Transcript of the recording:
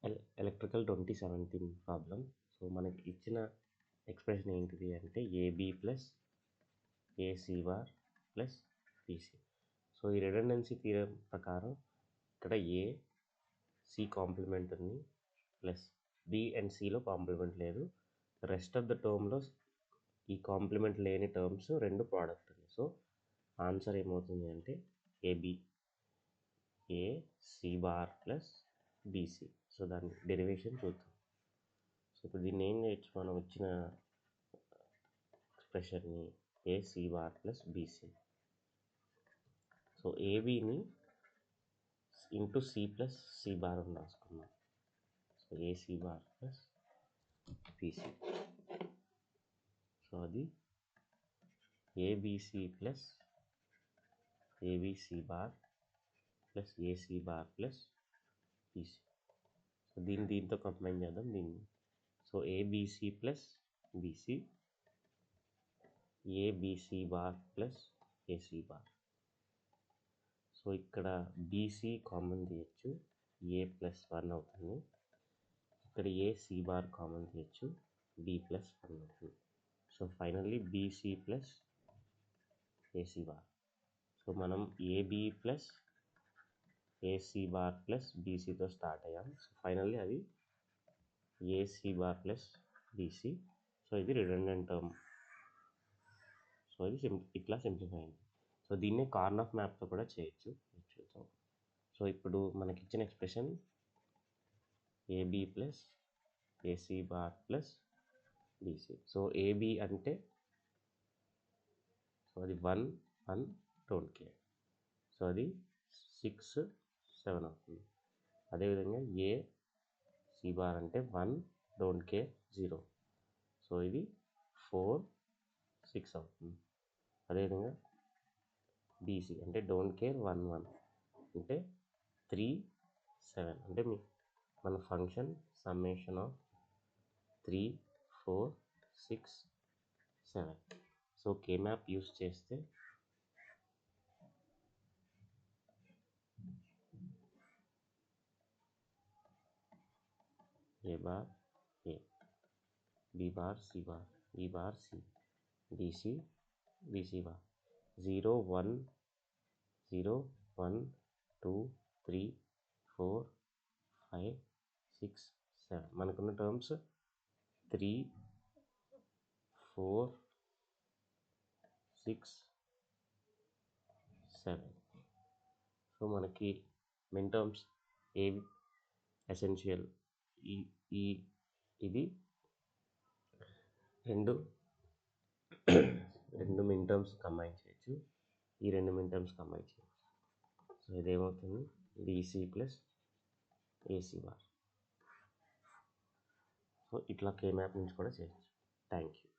Electrical 2017 problem. So మనకి ఇచ్చిన expression ఏంటిది అంటే AB plus AC bar plus BC. So ఈ రిడెండెన్సీ థియరం ప్రకారం ఇక్కడ ఏ సి కాంప్లిమెంట్ ఉంది ప్లస్ బి అండ్ సిలో కాంప్లిమెంట్ లేదు. రెస్ట్ ఆఫ్ ద టర్మ్లో ఈ కాంప్లిమెంట్ లేని టర్మ్స్ రెండు ప్రోడక్ట్ ఉంది. సో ఆన్సర్ ఏమవుతుంది అంటే AB A C bar plus BC. So దాని డెరివేషన్ చూద్దాం. సో ఇప్పుడు దీన్ని ఏం చేయొచ్చు, మనం వచ్చిన ఎక్స్ప్రెషన్ని A C bar plus BC. So ఏబిని into C plus C bar అని రాసుకున్నాం. So AC bar plus BC. So అది ABC plus ABC bar plus AC bar plus BC. So దీంతో కంబైన్ చేద్దాం దీన్ని. So ABC plus BC, ABC bar plus AC bar. So ఇక్కడ BC common తీయచ్చు, A plus 1 అవుతుంది. ఇక్కడ AC bar common తీయచ్చు, B plus 1 అవుతుంది. So finally BC plus AC bar. So మనం AB plus AC bar plus బీసీతో start అయ్యాం. So finally అది AC bar plus BC. So ఇది రిడెండెంట్ టర్మ్. సో ఇది ఇట్లా సింప్లిఫై అయింది. సో దీన్ని కార్నాఫ్ మ్యాప్తో కూడా చేయొచ్చు, చూద్దాం. సో ఇప్పుడు మనకి ఇచ్చిన expression AB plus AC bar plus BC. So AB అంటే సో అది 1 1 డోంట్ కేర్. సో అది 6 7 అవుతుంది. అదేవిధంగా ఏ సి బార్ అంటే 1 డోంట్ కేర్ 0. సో ఇది 4 6 అవుతుంది. అదేవిధంగా బీసీ అంటే డోంట్ కేర్ 1 1 అంటే 3 7. అంటే మన function summation of 3 4 6 7. So K map use చేస్తే A bar A, B bar C bar, B bar C, BC BC bar. 0 1 0 1 2 3 4 5 6 7. మనకున్న టర్మ్స్ 3 4 6 7. సో మనకి మిన్ టర్మ్స్ ఏవి ఎసెన్షియల్, ఇది రెండు మిన్ టర్మ్స్ కంబైన్ చేయొచ్చు, ఈ రెండు మిన్ టర్మ్స్ కంబైన్ చేయొచ్చు. సో ఇదేమవుతుంది BC plus AC bar. So ఇట్లా కే మ్యాప్ నుంచి కూడా చేయొచ్చు. Thank you.